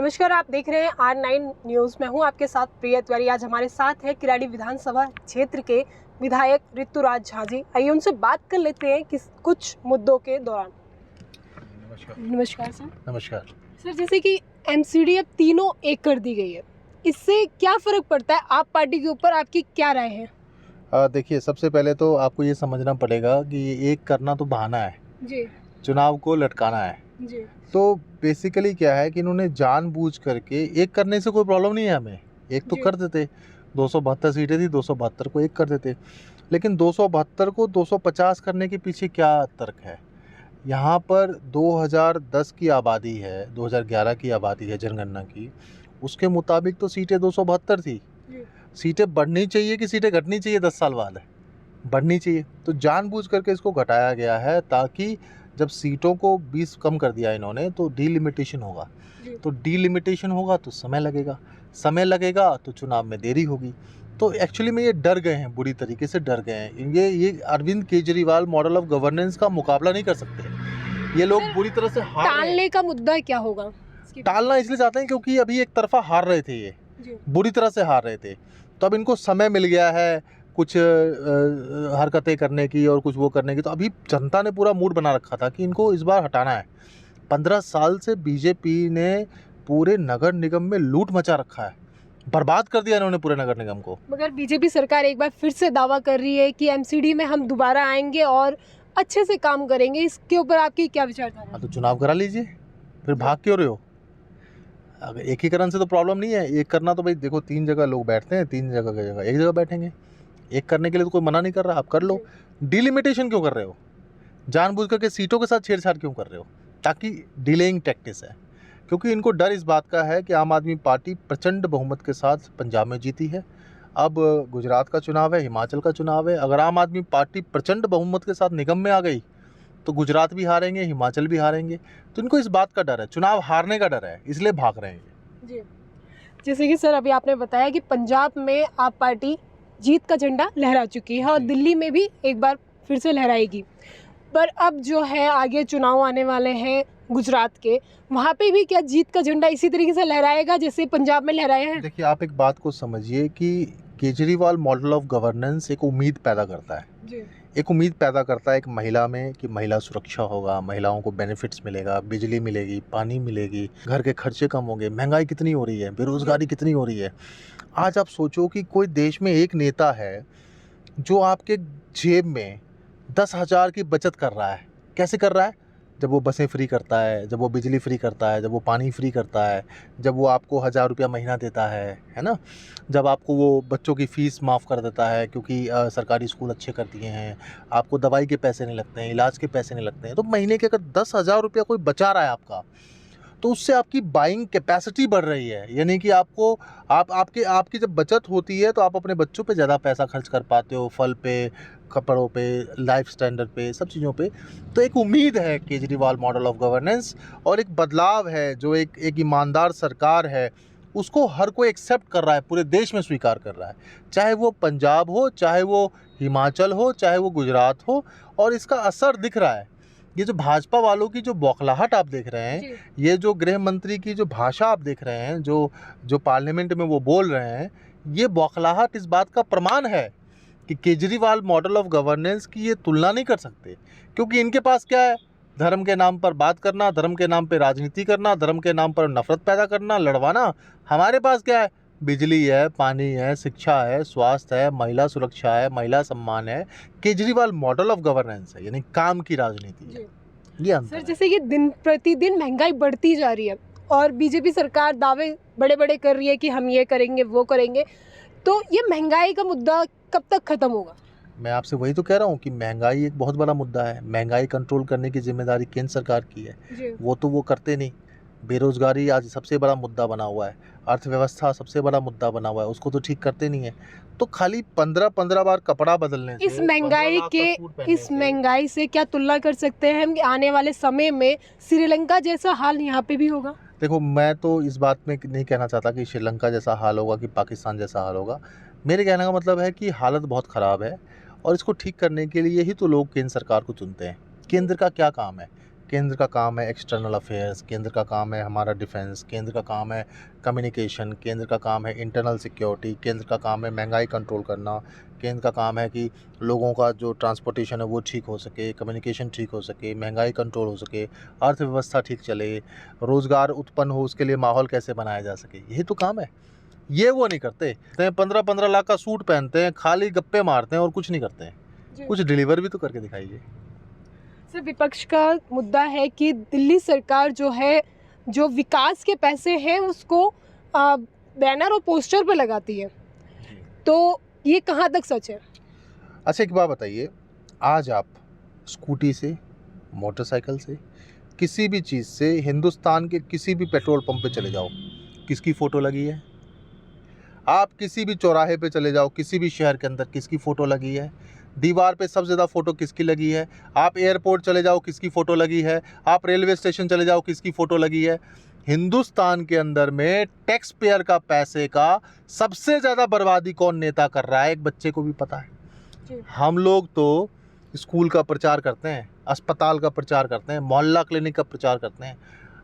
नमस्कार, आप देख रहे हैं R9 न्यूज़। मैं हूं आपके साथ प्रिया तिवारी। आज हमारे साथ है किराड़ी विधानसभा क्षेत्र के विधायक ऋतुराज झा जी। आइए उनसे बात कर लेते हैं कुछ मुद्दों के दौरान। नमस्कार सर। नमस्कार सर, जैसे कि MCD अब 3 एक कर दी गई है, इससे क्या फ़र्क पड़ता है आप पार्टी के ऊपर, आपकी क्या राय है? देखिए, सबसे पहले तो आपको ये समझना पड़ेगा कि एक करना तो बहाना है जी चुनाव को लटकाना है। जी तो बेसिकली क्या है कि इन्होंने जानबूझ करके एक करने से कोई प्रॉब्लम नहीं है, हमें एक तो जी। कर देते। 272 सीटें थी, 272 को एक कर देते, लेकिन 272 को 250 करने के पीछे क्या तर्क है? यहाँ पर 2010 की आबादी है, 2011 की आबादी है जनगणना की, उसके मुताबिक तो सीटें 272 थी। जी। सीटें बढ़नी चाहिए कि सीटें घटनी चाहिए? 10 साल बाद है, बढ़नी चाहिए। तो जानबूझ करके इसको घटाया गया है ताकि जब सीटों को 20 कम कर दिया इन्होंने तो डीलिमिटेशन होगा। तो डीलिमिटेशन होगा तो समय लगेगा तो चुनाव में देरी होगी। तो एक्चुअली में ये डर गए हैं, बुरी तरीके से डर गए हैं। ये Arvind Kejriwal model of governance का मुकाबला नहीं कर सकते। ये लोग बुरी तरह से हार रहे हैं। टालने का मुद्दा क्या होगा? टालना इसलिए चाहते हैं क्योंकि अभी एक तरफा हार रहे थे, ये बुरी तरह से हार रहे थे। तो अब इनको समय मिल गया है कुछ हरकतें करने की और कुछ वो करने की। तो अभी जनता ने पूरा मूड बना रखा था कि इनको इस बार हटाना है। 15 साल से बीजेपी ने पूरे नगर निगम में लूट मचा रखा है, बर्बाद कर दिया इन्होंने पूरे नगर निगम को। मगर बीजेपी सरकार एक बार फिर से दावा कर रही है कि MCD में हम दोबारा आएंगे और अच्छे से काम करेंगे। इसके ऊपर आपकी क्या विचारधारा है? तो चुनाव करा लीजिए, फिर भाग क्यों रहे हो? अगर एकीकरण से तो प्रॉब्लम नहीं है, एक करना तो भाई देखो 3 जगह लोग बैठते हैं, 3 जगह की जगह एक जगह बैठेंगे। एक करने के लिए तो कोई मना नहीं कर रहा, आप कर लो। डिलिमिटेशन क्यों कर रहे हो? जानबूझ करके सीटों के साथ छेड़छाड़ क्यों कर रहे हो? ताकि डिलेइंग टैक्टिस है, क्योंकि इनको डर इस बात का है कि आम आदमी पार्टी प्रचंड बहुमत के साथ पंजाब में जीती है। अब गुजरात का चुनाव है, हिमाचल का चुनाव है। अगर आम आदमी पार्टी प्रचंड बहुमत के साथ निगम में आ गई तो गुजरात भी हारेंगे, हिमाचल भी हारेंगे। तो इनको इस बात का डर है, चुनाव हारने का डर है, इसलिए भाग रहे हैं। जी, जैसे कि सर अभी आपने बताया कि पंजाब में आप पार्टी जीत का झंडा लहरा चुकी है और दिल्ली में भी एक बार फिर से लहराएगी। पर अब जो है आगे चुनाव आने वाले हैं गुजरात के, वहाँ पे भी क्या जीत का झंडा इसी तरीके से लहराएगा जैसे पंजाब में लहराया है? देखिए, आप एक बात को समझिए कि केजरीवाल मॉडल ऑफ गवर्नेंस एक उम्मीद पैदा करता है। जी। एक उम्मीद पैदा करता है एक महिला में कि महिला सुरक्षा होगा, महिलाओं को बेनिफिट्स मिलेगा, बिजली मिलेगी, पानी मिलेगी, घर के खर्चे कम होंगे। महंगाई कितनी हो रही है, बेरोजगारी कितनी हो रही है। आज आप सोचो कि कोई देश में एक नेता है जो आपके जेब में 10,000 की बचत कर रहा है। कैसे कर रहा है? जब वो बसें फ्री करता है, जब वो बिजली फ्री करता है, जब वो पानी फ्री करता है, जब वो आपको 1,000 रुपया महीना देता है ना? जब आपको वो बच्चों की फ़ीस माफ़ कर देता है क्योंकि सरकारी स्कूल अच्छे कर दिए हैं, आपको दवाई के पैसे नहीं लगते हैं, इलाज के पैसे नहीं लगते हैं। तो महीने के अगर 10,000 रुपया कोई बचा रहा है आपका, तो उससे आपकी बाइंग कैपेसिटी बढ़ रही है। यानी कि आपको आपकी जब बचत होती है तो आप अपने बच्चों पे ज़्यादा पैसा खर्च कर पाते हो, फल पे, कपड़ों पे, लाइफ स्टैंडर्ड पे, सब चीज़ों पे। तो एक उम्मीद है केजरीवाल मॉडल ऑफ गवर्नेंस और एक बदलाव है जो एक ईमानदार सरकार है, उसको हर कोई एक्सेप्ट कर रहा है, पूरे देश में स्वीकार कर रहा है। चाहे वो पंजाब हो, चाहे वो हिमाचल हो, चाहे वो गुजरात हो, और इसका असर दिख रहा है। ये जो भाजपा वालों की जो बौखलाहट आप देख रहे हैं, ये जो गृह मंत्री की जो भाषा आप देख रहे हैं, जो पार्लियामेंट में वो बोल रहे हैं, ये बौखलाहट इस बात का प्रमाण है कि केजरीवाल मॉडल ऑफ गवर्नेंस की ये तुलना नहीं कर सकते। क्योंकि इनके पास क्या है? धर्म के नाम पर बात करना, धर्म के नाम पर राजनीति करना, धर्म के नाम पर नफरत पैदा करना, लड़वाना। हमारे पास क्या है? बिजली है, पानी है, शिक्षा है, स्वास्थ्य है, महिला सुरक्षा है, महिला सम्मान है। केजरीवाल मॉडल ऑफ गवर्नेंस है, यानी काम की राजनीति है। ये अंतर सर, जैसे कि दिन प्रतिदिन महंगाई बढ़ती जा रही है और बीजेपी सरकार दावे बड़े बड़े कर रही है कि हम ये करेंगे वो करेंगे, तो ये महंगाई का मुद्दा कब तक खत्म होगा? मैं आपसे वही तो कह रहा हूँ कि महंगाई एक बहुत बड़ा मुद्दा है। महंगाई कंट्रोल करने की जिम्मेदारी केंद्र सरकार की है, वो तो वो करते नहीं। बेरोजगारी आज सबसे बड़ा मुद्दा बना हुआ है, अर्थव्यवस्था सबसे बड़ा मुद्दा बना हुआ है, उसको तो ठीक करते नहीं है। तो खाली 15 बार कपड़ा बदलने से, इस महंगाई से क्या तुलना कर सकते हैं हम कि आने वाले समय में श्रीलंका जैसा हाल यहाँ पे भी होगा? देखो, मैं तो इस बात में नहीं कहना चाहता कि श्रीलंका जैसा हाल होगा कि पाकिस्तान जैसा हाल होगा। मेरे कहने का मतलब है कि हालत बहुत ख़राब है और इसको ठीक करने के लिए ही तो लोग केंद्र सरकार को चुनते हैं। केंद्र का क्या काम है? केंद्र का काम है एक्सटर्नल अफेयर्स, केंद्र का काम है हमारा डिफेंस, केंद्र का काम है कम्युनिकेशन, केंद्र का काम है इंटरनल सिक्योरिटी, केंद्र का काम है महंगाई कंट्रोल करना, केंद्र का काम है कि लोगों का जो ट्रांसपोर्टेशन है वो ठीक हो सके, कम्युनिकेशन ठीक हो सके, महंगाई कंट्रोल हो सके, अर्थव्यवस्था ठीक चले, रोज़गार उत्पन्न हो, उसके लिए माहौल कैसे बनाया जा सके, यही तो काम है। ये वो नहीं करते, 15-15 लाख का सूट पहनते हैं, खाली गप्पे मारते हैं और कुछ नहीं करते हैं। कुछ डिलीवर भी तो करके दिखाइए। सर, विपक्ष का मुद्दा है कि दिल्ली सरकार जो है, जो विकास के पैसे हैं उसको बैनर और पोस्टर पे लगाती है, तो ये कहाँ तक सच है? अच्छा एक बात बताइए, आज आप स्कूटी से, मोटरसाइकिल से, किसी भी चीज़ से हिंदुस्तान के किसी भी पेट्रोल पंप पे चले जाओ, किसकी फ़ोटो लगी है? आप किसी भी चौराहे पे चले जाओ, किसी भी शहर के अंदर किसकी फ़ोटो लगी है? दीवार पे सबसे ज़्यादा फ़ोटो किसकी लगी है? आप एयरपोर्ट चले जाओ, किसकी फ़ोटो लगी है? आप रेलवे स्टेशन चले जाओ, किसकी फ़ोटो लगी है? हिंदुस्तान के अंदर में टैक्स पेयर का पैसे का सबसे ज़्यादा बर्बादी कौन नेता कर रहा है, एक बच्चे को भी पता है। हम लोग तो स्कूल का प्रचार करते हैं, अस्पताल का प्रचार करते हैं, मोहल्ला क्लिनिक का प्रचार करते हैं।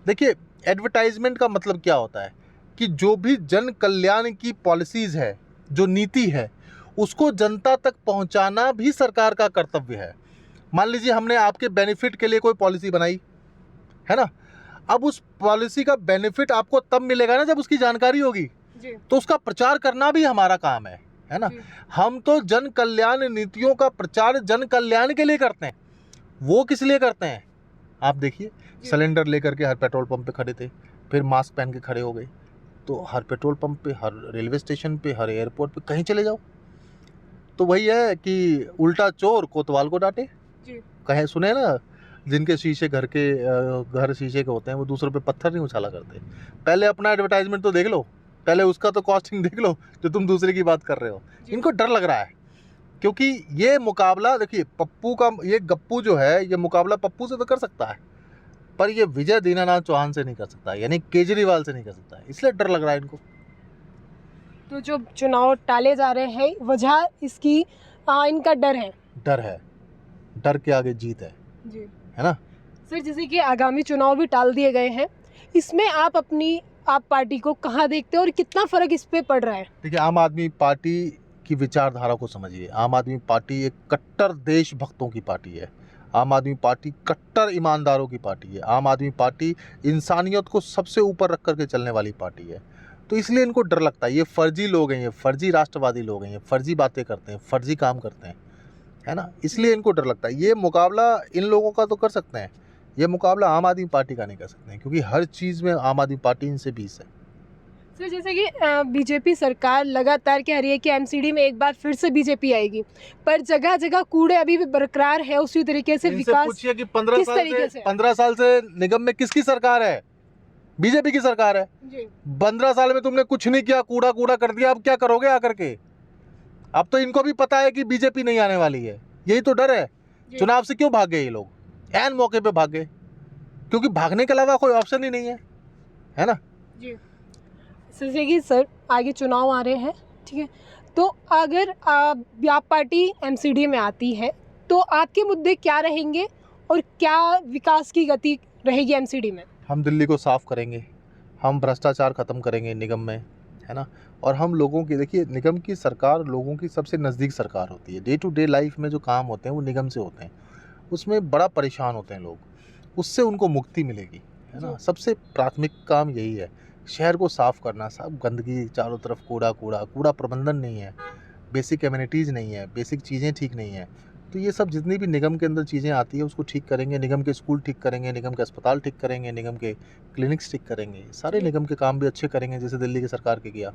देखिए, एडवर्टाइजमेंट का मतलब क्या होता है कि जो भी जन कल्याण की पॉलिसीज़ है, जो नीति है, उसको जनता तक पहुंचाना भी सरकार का कर्तव्य है। मान लीजिए हमने आपके बेनिफिट के लिए कोई पॉलिसी बनाई है ना, अब उस पॉलिसी का बेनिफिट आपको तब मिलेगा ना जब उसकी जानकारी होगी, तो उसका प्रचार करना भी हमारा काम है ना। हम तो जन कल्याण नीतियों का प्रचार जन कल्याण के लिए करते हैं, वो किस लिए करते हैं? आप देखिए, सिलेंडर लेकर के हर पेट्रोल पंप पे खड़े थे, फिर मास्क पहन के खड़े हो गए, तो हर पेट्रोल पंप पे, हर रेलवे स्टेशन पे, हर एयरपोर्ट पे कहीं चले जाओ तो वही है कि उल्टा चोर कोतवाल को डांटे। कहे सुने ना, जिनके शीशे घर शीशे के होते हैं वो दूसरों पे पत्थर नहीं उछाला करते। पहले अपना एडवर्टाइजमेंट तो देख लो, पहले उसका तो कॉस्टिंग देख लो जो तुम दूसरे की बात कर रहे हो। इनको डर लग रहा है क्योंकि ये मुकाबला, देखिए पप्पू का, ये गप्पू जो है ये मुकाबला पप्पू से तो कर सकता है, पर ये विजय दीनानाथ चौहान से नहीं कर सकता, यानी केजरीवाल से नहीं कर सकता है, इसलिए डर लग रहा है इनको। तो जो चुनाव टाले जा रहे हैं, वजह इसकी इनका डर है। डर के आगे जीत है है ना सर। जैसे कि आगामी चुनाव भी टाल दिए गए हैं, इसमें आप पार्टी को कहाँ देखते हैं और कितना फर्क इस पे पड़ रहा है? देखिए, आम आदमी पार्टी की विचारधारा को समझिए। आम आदमी पार्टी एक कट्टर देशभक्तों की पार्टी है। आम आदमी पार्टी कट्टर ईमानदारों की पार्टी है। आम आदमी पार्टी इंसानियत को सबसे ऊपर रख करके चलने वाली पार्टी है। तो इसलिए इनको डर लगता है। ये फर्जी लोग हैं, ये फर्जी राष्ट्रवादी लोग हैं, ये फर्जी बातें करते हैं, फर्जी काम करते हैं, है ना, इसलिए इनको डर लगता है। ये मुकाबला इन लोगों का तो कर सकते हैं, ये मुकाबला आम आदमी पार्टी का नहीं कर सकते हैं, क्योंकि हर चीज़ में आम आदमी पार्टी इनसे 20 है। सर, जैसे कि बीजेपी सरकार लगातार कह रही है कि एमसीडी में एक बार फिर से बीजेपी आएगी, पर जगह जगह कूड़े अभी भी बरकरार है। उसी तरीके से विकास पूछिए कि 15 साल से निगम में किसकी सरकार है? बीजेपी की सरकार है। 15 साल में तुमने कुछ नहीं किया, कूड़ा कूड़ा कर दिया, अब क्या करोगे आकर के? अब तो इनको भी पता है कि बीजेपी नहीं आने वाली है, यही तो डर है। चुनाव से क्यों भाग गए ये लोग? ऐन मौके पे भाग गए, क्योंकि भागने के अलावा कोई ऑप्शन ही नहीं है ना जी। सर, आगे चुनाव आ रहे हैं, ठीक है, तो अगर आप पार्टी एमसीडी में आती है तो आपके मुद्दे क्या रहेंगे और क्या विकास की गति रहेगी एमसीडी में? हम दिल्ली को साफ करेंगे, हम भ्रष्टाचार ख़त्म करेंगे निगम में, है ना, और हम लोगों की, देखिए निगम की सरकार लोगों की सबसे नज़दीक सरकार होती है। डे टू डे लाइफ में जो काम होते हैं वो निगम से होते हैं, उसमें बड़ा परेशान होते हैं लोग, उससे उनको मुक्ति मिलेगी, है ना। सबसे प्राथमिक काम यही है, शहर को साफ़ करना। सब गंदगी, चारों तरफ कूड़ा प्रबंधन नहीं है, बेसिक एमिनिटीज़ नहीं है, बेसिक चीज़ें ठीक नहीं है। तो ये सब जितनी भी निगम के अंदर चीज़ें आती है उसको ठीक करेंगे, निगम के स्कूल ठीक करेंगे, निगम के अस्पताल ठीक करेंगे, निगम के क्लिनिक्स ठीक करेंगे, सारे निगम के काम भी अच्छे करेंगे जैसे दिल्ली की सरकार के किया।